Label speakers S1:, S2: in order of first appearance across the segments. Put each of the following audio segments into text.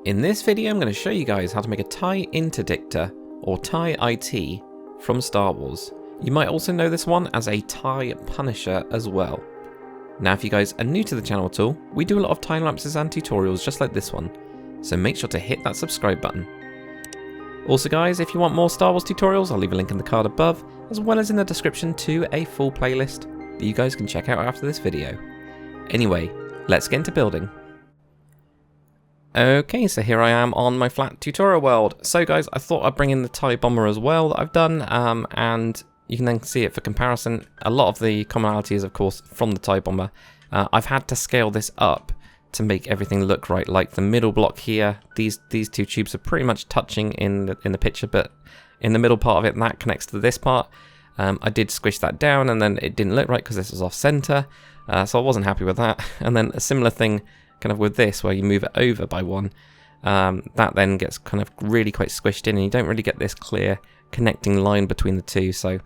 S1: In this video I'm going to show you guys how to make a TIE Interdictor, or TIE IT, from Star Wars. You might also know this one as a TIE Punisher as well. Now if you guys are new to the channel at all, we do a lot of time-lapses and tutorials just like this one, so make sure to hit that subscribe button. Also guys, if you want more Star Wars tutorials, I'll leave a link in the card above, as well as in the description to a full playlist that you guys can check out after this video. Anyway, let's get into building. Okay, so here I am on my flat tutorial world. So guys, I thought I'd bring in the TIE Bomber as well that I've done, and you can then see it for comparison. A lot of the commonalities, of course, from the TIE Bomber. I've had to scale this up to make everything look right. Like the middle block here, these two tubes are pretty much touching in the picture, but in the middle part of it, that connects to this part. I did squish that down, and then it didn't look right because this was off center, so I wasn't happy with that. And then a similar thing kind of with this, where you move it over by one, that then gets kind of really quite squished in, and you don't really get this clear connecting line between the two. So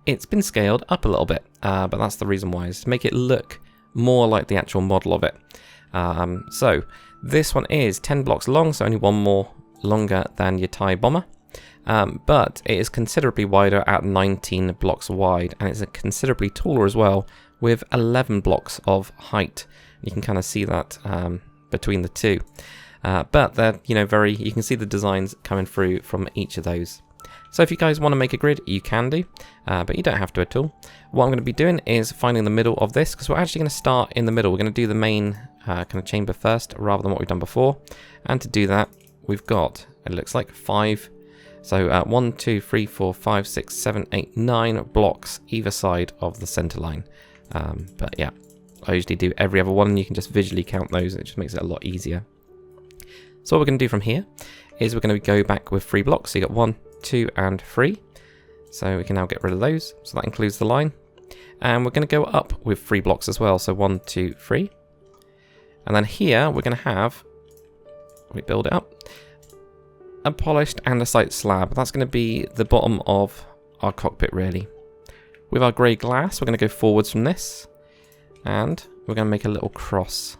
S1: it's been scaled up a little bit, but that's the reason why, is to make it look more like the actual model of it. So this one is 10 blocks long, so only one more longer than your TIE Bomber, but it is considerably wider at 19 blocks wide, and it's considerably taller as well, with 11 blocks of height. You can kind of see that between the two, but they're, you can see the designs coming through from each of those. So if you guys want to make a grid, you can do, but you don't have to at all. What I'm going to be doing is finding the middle of this, because we're actually going to start in the middle. We're going to do the main kind of chamber first, rather than what we've done before. And to do that, we've got, it looks like 5. So 1, 2, 3, 4, 5, 6, 7, 8, 9 blocks either side of the center line. But yeah, I usually do every other one, and you can just visually count those. It just makes it a lot easier. So what we're going to do from here is we're going to go back with 3 blocks. So you got 1, 2, and 3. So we can now get rid of those. So that includes the line. And we're going to go up with 3 blocks as well. So 1, 2, 3. And then here we're going to have, we build it up, a polished andesite slab. That's going to be the bottom of our cockpit, really. With our grey glass, we're going to go forwards from this, and we're going to make a little cross.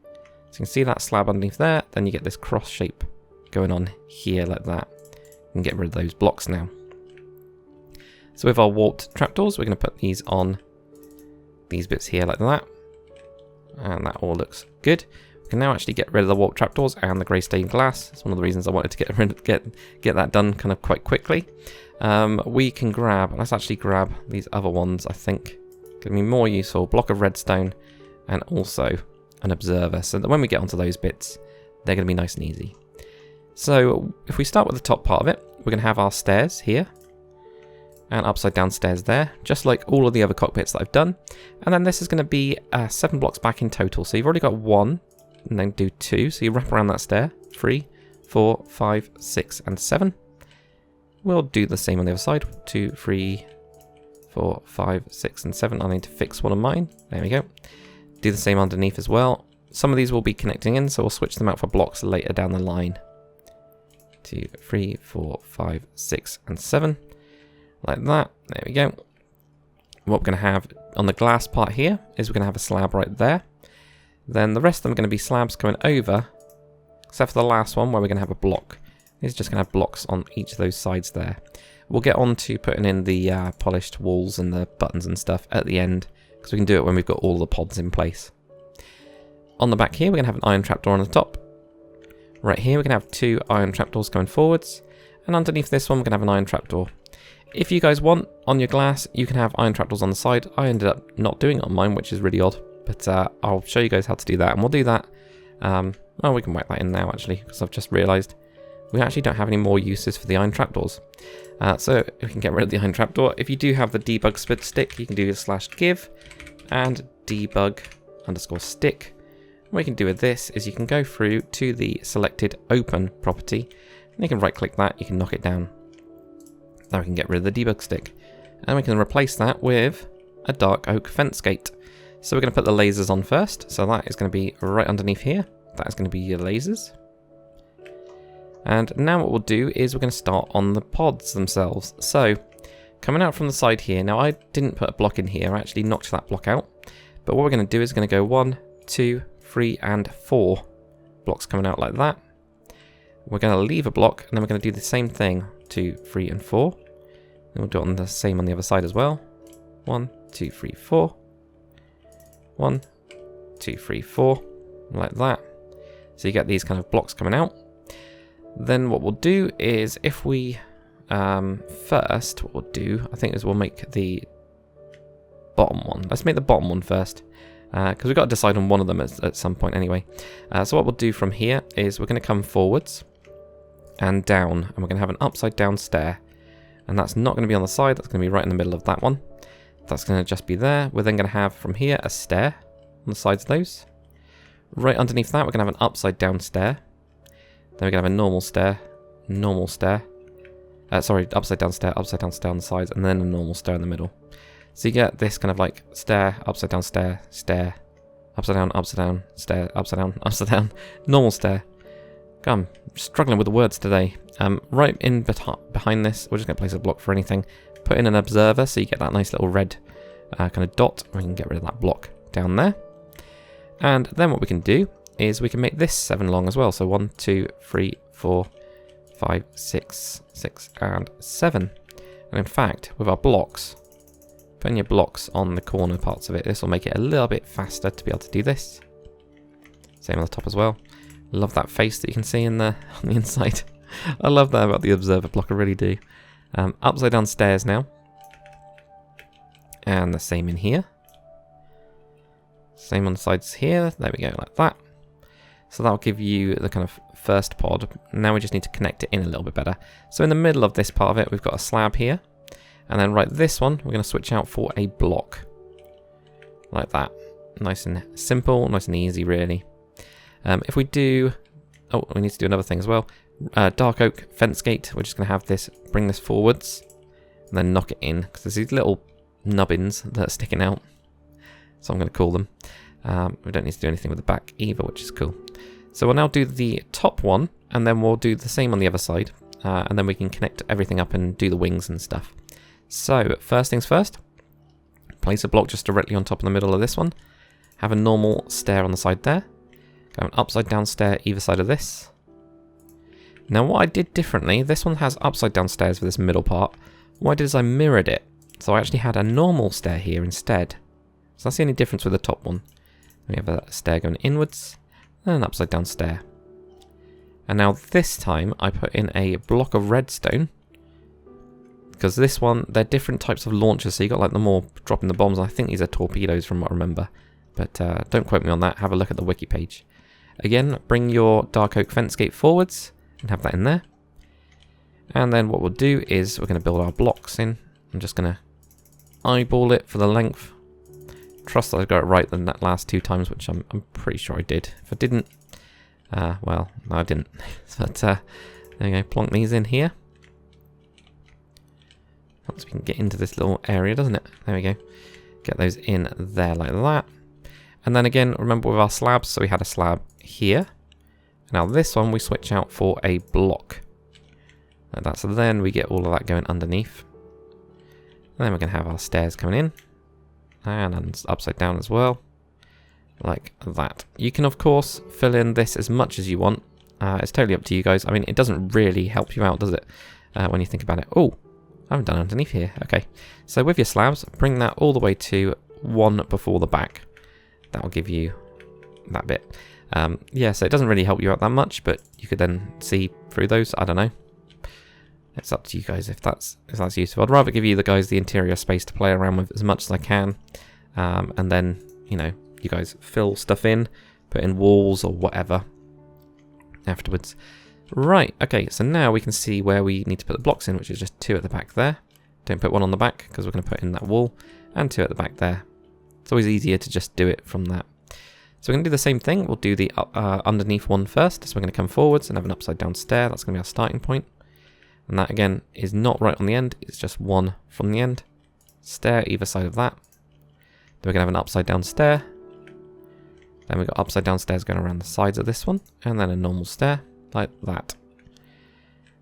S1: So you can see that slab underneath there, then you get this cross shape going on here like that. You can get rid of those blocks now. So with our warped trapdoors, we're going to put these on these bits here like that. And that all looks good. We can now actually get rid of the warped trapdoors and the grey stained glass. It's one of the reasons I wanted to get that done kind of quite quickly. We can let's actually grab these other ones, I think. Going to be more useful. Block of redstone and also an observer, so that when we get onto those bits, they're going to be nice and easy. So if we start with the top part of it, we're going to have our stairs here and upside down stairs there, just like all of the other cockpits that I've done. And then this is going to be 7 blocks back in total. So you've already got 1, and then do 2. So you wrap around that stair. 3, 4, 5, 6, and 7. We'll do the same on the other side. 2, 3, 4, 5, 6, and 7. I need to fix one of mine. There we go. Do the same underneath as well. Some of these will be connecting in, so we'll switch them out for blocks later down the line. 2, 3, 4, 5, 6, and 7. Like that. There we go. What we're going to have on the glass part here is we're going to have a slab right there. Then the rest of them are going to be slabs going over, except for the last one where we're going to have a block. It's just going to have blocks on each of those sides there. We'll get on to putting in the polished walls and the buttons and stuff at the end, because we can do it when we've got all the pods in place. On the back here, we're going to have an iron trapdoor on the top. Right here, we're going to have 2 iron trapdoors going forwards. And underneath this one, we're going to have an iron trapdoor. If you guys want, on your glass, you can have iron trapdoors on the side. I ended up not doing it on mine, which is really odd. But I'll show you guys how to do that, and we'll do that. Well, we can whack that in now, actually, because I've just realised we actually don't have any more uses for the iron trapdoors. So we can get rid of the iron trapdoor. If you do have the debug stick, you can do /give and debug_stick. What you can do with this is you can go through to the selected open property, and you can right click that, you can knock it down. Now we can get rid of the debug stick, and we can replace that with a dark oak fence gate. So we're going to put the lasers on first, so that is going to be right underneath here. That is going to be your lasers. And now what we'll do is we're going to start on the pods themselves. So coming out from the side here, now I didn't put a block in here, I actually knocked that block out. But what we're going to do is going to go 1, 2, 3, and 4 blocks coming out like that. we're going to leave a block, and then we're going to do the same thing, 2, 3, and 4. And we'll do it on the same on the other side as well. 1, 2, 3, 4. 1, 2, 3, 4, like that. So you get these kind of blocks coming out. Then what we'll do is, if we first, what we'll do, I think, is we'll make the bottom one. Let's make the bottom one first, because we've got to decide on one of them at some point anyway. So what we'll do from here is we're going to come forwards and down, and we're going to have an upside down stair. And that's not going to be on the side, that's going to be right in the middle of that one. That's going to just be there. We're then going to have from here a stair on the sides of those. Right underneath that, we're going to have an upside down stair. Then we're going to have a normal stair, sorry, upside down stair on the sides, and then a normal stair in the middle. So you get this kind of like stair, upside down stair, stair, upside down, stair, upside down, normal stair. God, I'm struggling with the words today. Right in behind this, we're just going to place a block for anything. Put in an observer, so you get that nice little red kind of dot. We can get rid of that block down there. And then what we can do is we can make this 7 long as well. So 1, 2, 3, 4, 5, 6, 6, and 7. And in fact, with our blocks, putting your blocks on the corner parts of it, this will make it a little bit faster to be able to do this. Same on the top as well. Love that face that you can see in on the inside. I love that about the observer block, I really do. Upside down stairs now. And the same in here. Same on the sides here. There we go, like that. So that'll give you the kind of first pod. Now we just need to connect it in a little bit better. So in the middle of this part of it, we've got a slab here. And then right this one, we're going to switch out for a block. Like that. Nice and simple, nice and easy, really. If we do... Oh, we need to do another thing as well. Dark oak fence gate. We're just going to have this, bring this forwards. And then knock it in. Because there's these little nubbins that are sticking out. So I'm going to call them. We don't need to do anything with the back either, which is cool. So we'll now do the top one, and then we'll do the same on the other side. And then we can connect everything up and do the wings and stuff. So first things first, place a block just directly on top of the middle of this one. Have a normal stair on the side there. Go an upside down stair either side of this. Now what I did differently, this one has upside down stairs for this middle part. What I did is I mirrored it. So I actually had a normal stair here instead. So that's the only difference with the top one. We have a stair going inwards, and an upside down stair. And now this time I put in a block of redstone, because this one, they're different types of launchers, so you got like the more dropping the bombs. I think these are torpedoes from what I remember, but don't quote me on that. Have a look at the wiki page. Again, bring your dark oak fence gate forwards and have that in there. And then what we'll do is we're going to build our blocks in. I'm just going to eyeball it for the length. Trust that I got it right than that last 2 times, which I'm pretty sure I did. If I didn't, well, no I didn't. But there we go, plonk these in here. Once we can get into this little area, doesn't it? There we go. Get those in there like that. And then again, remember with our slabs, so we had a slab here. Now this one we switch out for a block. Like that, so then we get all of that going underneath. And then we're going to have our stairs coming in. And upside down as well. Like that. You can of course fill in this as much as you want. It's totally up to you guys. I mean, it doesn't really help you out, does it? When you think about it. Oh, I haven't done underneath here. Okay. So with your slabs, bring that all the way to 1 before the back. That will give you that bit. Yeah, so it doesn't really help you out that much, but you could then see through those. I don't know. It's up to you guys if that's useful. I'd rather give you guys the interior space to play around with as much as I can, and then you guys fill stuff in, put in walls or whatever afterwards. Right. Okay. So now we can see where we need to put the blocks in, which is just 2 at the back there. Don't put 1 on the back because we're going to put in that wall, and 2 at the back there. It's always easier to just do it from that. So we're going to do the same thing. We'll do the underneath one first. So we're going to come forwards and have an upside down stair. That's going to be our starting point. And that again is not right on the end. It's just 1 from the end. Stair either side of that. Then we're going to have an upside down stair. Then we've got upside down stairs going around the sides of this one. And then a normal stair like that.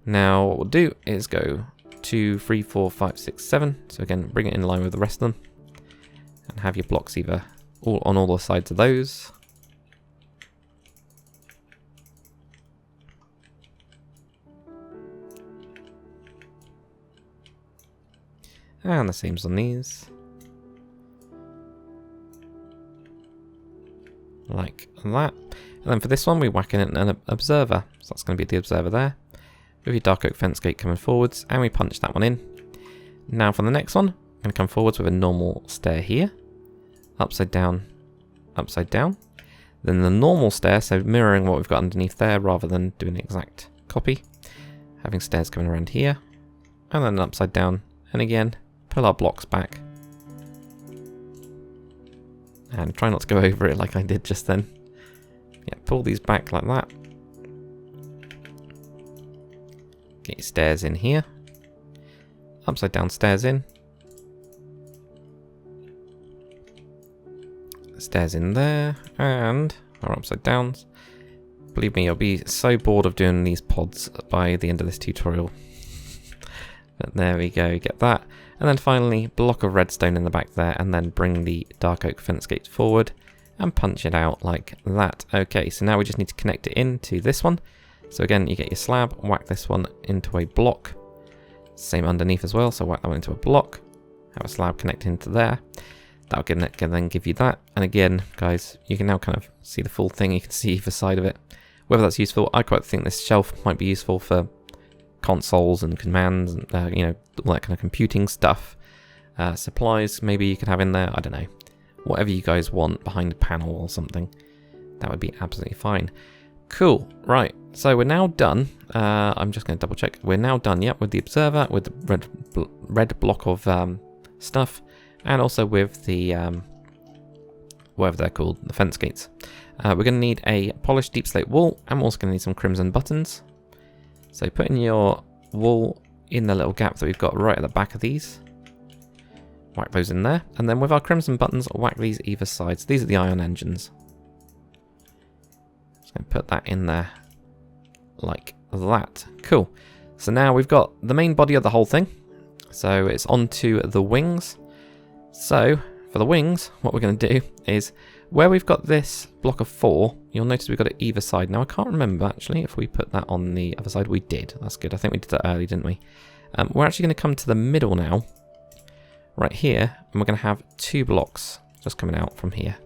S1: Now what we'll do is go 2, 3, 4, 5, 6, 7. So again, bring it in line with the rest of them. And have your blocks either on all the sides of those. And the seams on these. Like that. And then for this one, we whack in an observer. So that's going to be the observer there. With your dark oak fence gate coming forwards. And we punch that one in. Now for the next one, I'm going to come forwards with a normal stair here. Upside down, upside down. Then the normal stair, so mirroring what we've got underneath there rather than doing the exact copy. Having stairs coming around here. And then upside down. And again, pull our blocks back. And try not to go over it like I did just then. Yeah, pull these back like that. Get your stairs in here. Upside down stairs in. Stairs in there. And our upside downs. Believe me, you'll be so bored of doing these pods by the end of this tutorial. But there we go, get that. And then finally, block of redstone in the back there, and then bring the dark oak fence gates forward and punch it out like that. Okay, so now we just need to connect it into this one. So again, you get your slab, whack this one into a block. Same underneath as well, so whack that one into a block. Have a slab connect into there. That'll then give you that. And again, guys, you can now kind of see the full thing. You can see either side of it. Whether that's useful, I quite think this shelf might be useful for consoles and commands and you know, all that kind of computing stuff. Supplies maybe you could have in there, I don't know, whatever you guys want behind a panel or something, that would be absolutely fine. Cool, right, so we're now done. I'm just going to double check. We're now done, yep, with the observer, with the red block of stuff, and also with the whatever they're called, the fence gates. We're going to need a polished deep slate wall, and we're also going to need some crimson buttons. So putting your wall in the little gap that we've got right at the back of these. Whack those in there. And then with our crimson buttons, whack these either side. So these are the ion engines. Just going to put that in there like that. Cool. So now we've got the main body of the whole thing. So it's onto the wings. So for the wings, what we're going to do is where we've got this block of 4, you'll notice we've got it either side. Now I can't remember actually if we put that on the other side. We did. That's good. I think we did that early, didn't we? We're actually going to come to the middle now, right here, and we're going to have 2 blocks just coming out from here.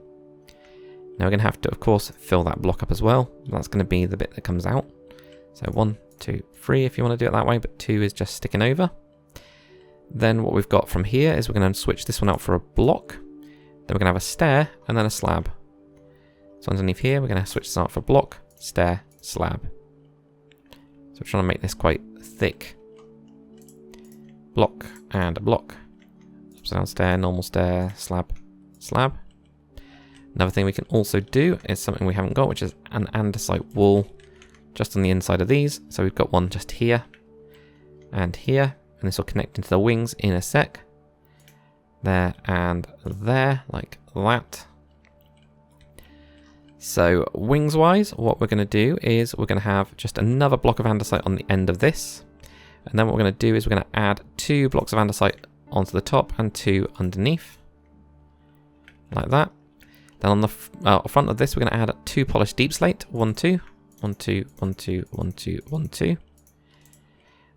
S1: Now we're going to have to, of course, fill that block up as well. That's going to be the bit that comes out. So 1, 2, 3 if you want to do it that way, but 2 is just sticking over. Then what we've got from here is we're going to switch this one out for a block. Then we're going to have a stair and then a slab. So underneath here, we're going to switch this out for block, stair, slab. So we're trying to make this quite thick. Block and a block. Upside down stair, normal stair, slab, slab. Another thing we can also do is something we haven't got, which is an andesite wall just on the inside of these. So we've got one just here and here. And this will connect into the wings in a sec. There and there, like that. So wings wise, what we're going to do is we're going to have just another block of andesite on the end of this. And then what we're going to do is we're going to add 2 blocks of andesite onto the top and 2 underneath. Like that. Then on the front of this, we're going to add 2 polished deep slate. 1, 2, 1, 2, 1, 2, 1, 2, 1, 2.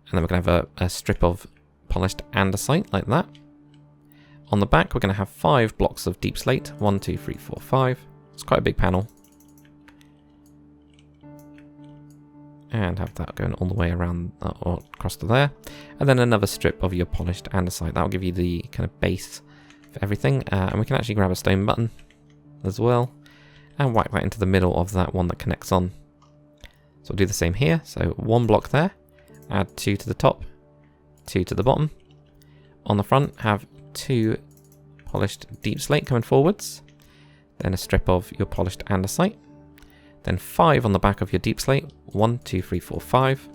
S1: And then we're going to have a strip of polished andesite like that. On the back, we're going to have 5 blocks of deep slate. 1, 2, 3, 4, 5. It's quite a big panel. And have that going all the way around or across to there. And then another strip of your polished andesite. That'll give you the kind of base for everything. And we can actually grab a stone button as well. And whack that into the middle of that one that connects on. So we'll do the same here. So 1 block there. Add 2 to the top. 2 to the bottom. On the front, have 2 polished deep slate coming forwards. Then a strip of your polished andesite. Then 5 on the back of your deep slate. 1, 2, 3, 4, 5.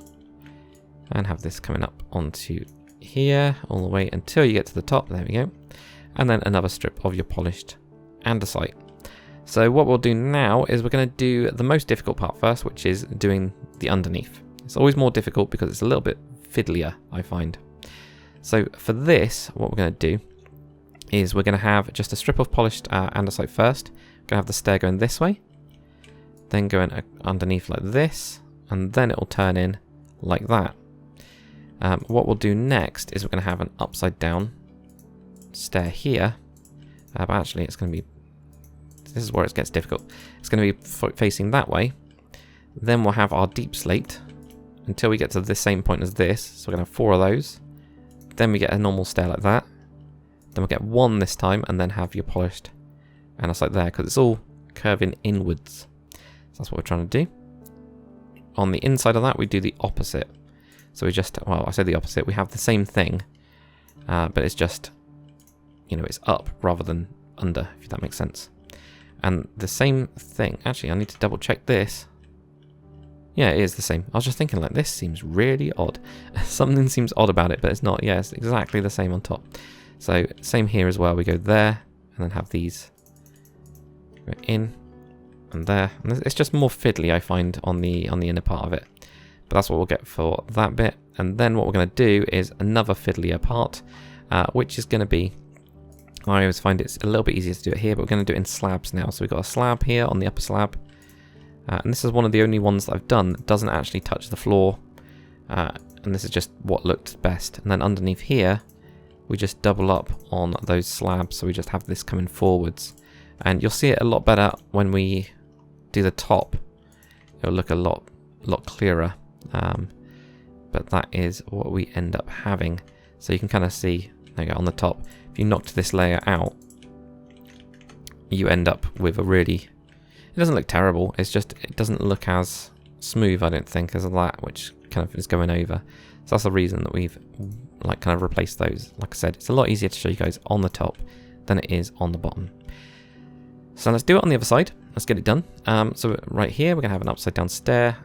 S1: And have this coming up onto here all the way until you get to the top. There we go. And then another strip of your polished andesite. So what we'll do now is we're going to do the most difficult part first, which is doing the underneath. It's always more difficult because it's a little bit fiddlier, I find. So for this, what we're going to do is we're going to have just a strip of polished andesite first. We're going to have the stair going this way, then going underneath like this, and then it will turn in like that. What we'll do next is we're going to have an upside down stair here. But actually, it's going to be... This is where it gets difficult. It's going to be facing that way. Then we'll have our deep slate until we get to the same point as this. So we're going to have 4 of those. Then we get a normal stair like that. Then we'll get 1 this time, and then have your polished andesite there, because it's all curving inwards. So that's what we're trying to do. On the inside of that, we do the opposite. So we just, well, I say the opposite. We have the same thing, but it's just, you know, it's up rather than under, if that makes sense. And the same thing. Actually, I need to double check this. Yeah, it is the same. I was just thinking, like, this seems really odd. Something seems odd about it, but it's not. Yeah, it's exactly the same on top. So, same here as well. We go there, and then have these go in and there. And it's just more fiddly, I find, on the inner part of it. But that's what we'll get for that bit. And then what we're going to do is another fiddlier part, which is going to be... I always find it's a little bit easier to do it here, but we're going to do it in slabs now. So we've got a slab here on the upper slab. And this is one of the only ones that I've done that doesn't actually touch the floor. And this is just what looked best. And then underneath here, we just double up on those slabs. So we just have this coming forwards. And you'll see it a lot better when we do the top. It'll look a lot clearer. But that is what we end up having. So you can kind of see, there you go, on the top. If you knocked this layer out, you end up with a really... It doesn't look terrible, it's just, it doesn't look as smooth, I don't think, as that, which kind of is going over. So that's the reason that we've, like, kind of replaced those. Like I said, it's a lot easier to show you guys on the top than it is on the bottom. So let's do it on the other side. Let's get it done. So right here, we're going to have an upside down stair,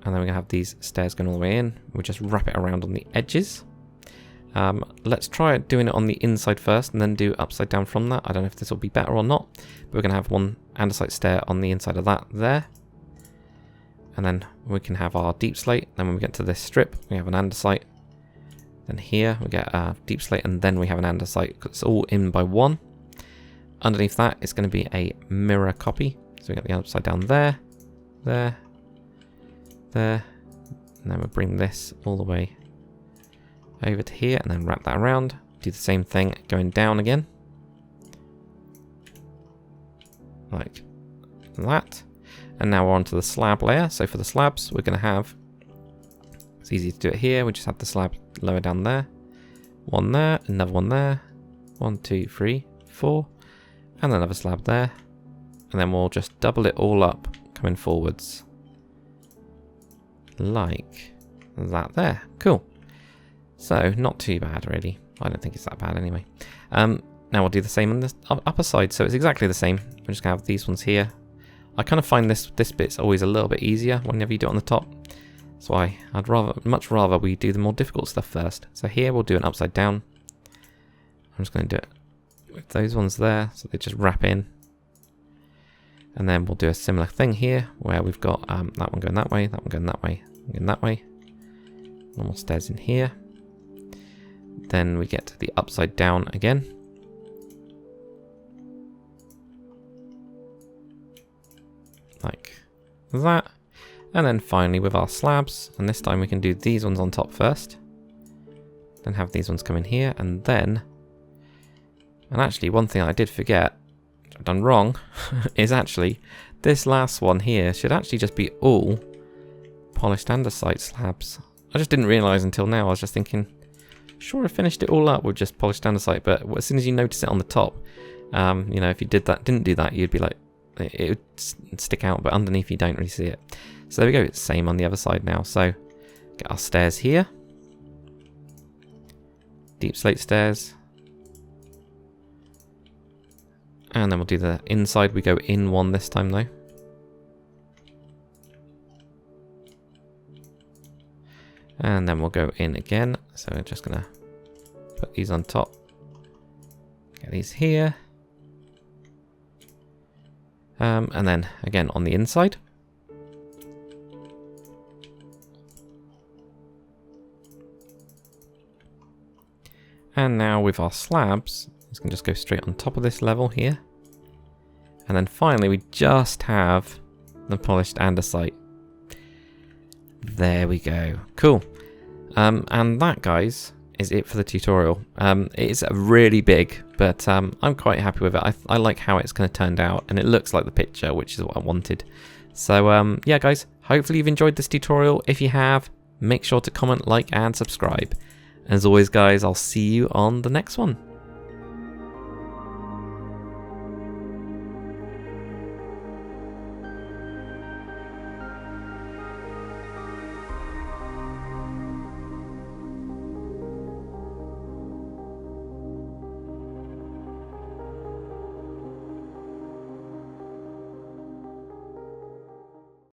S1: and then we're going to have these stairs going all the way in. We'll just wrap it around on the edges. Let's try doing it on the inside first and then do upside down from that. I don't know if this will be better or not, but we're going to have one andesite stair on the inside of that there. And then we can have our deep slate. Then when we get to this strip, we have an andesite. Then here we get a deep slate, and then we have an andesite. It's all in by 1. Underneath that, it's going to be a mirror copy. So we get the upside down there, there, there. And then we'll bring this all the way over to here and then wrap that around. Do the same thing going down again. Like that. And now we're onto the slab layer. So for the slabs, we're going to have... It's easy to do it here. We just have the slab lower down there. One there, another one there. 1, 2, 3, 4. And another slab there. And then we'll just double it all up coming forwards. Like that there. Cool. So, not too bad, really. I don't think it's that bad anyway. Now we'll do the same on the upper side. So it's exactly the same. We're just going to have these ones here. I kind of find this bit's always a little bit easier whenever you do it on the top. That's why I'd much rather we do the more difficult stuff first. So here we'll do an upside down. I'm just going to do it with those ones there. So they just wrap in. And then we'll do a similar thing here where we've got that one going that way, that one going that way, going that way. Normal stairs in here. Then we get to the upside down again. Like that. And then finally with our slabs, and this time we can do these ones on top first. Then have these ones come in here, and then... And actually one thing I did forget, which I've done wrong, is actually this last one here should actually just be all polished andesite slabs. I just didn't realise until now. I was just thinking... Sure, I finished it all up with just polished andesite, but as soon as you notice it on the top, you know, if you didn't do that, you'd be like, it would stick out, but underneath you don't really see it. So there we go, it's the same on the other side now. So, get our stairs here. Deep slate stairs. And then we'll do the inside, we go in 1 this time though. And then we'll go in again. So we're just going to put these on top. Get these here. And then again on the inside. And now with our slabs, it's going to just go straight on top of this level here. And then finally we just have the polished andesite. There we go. Cool. And that, guys, is it for the tutorial. It's really big, but I'm quite happy with it. I like how it's kind of turned out, and it looks like the picture, which is what I wanted. So yeah guys, hopefully you've enjoyed this tutorial. If you have, make sure to comment, like and subscribe. As always guys, I'll see you on the next one.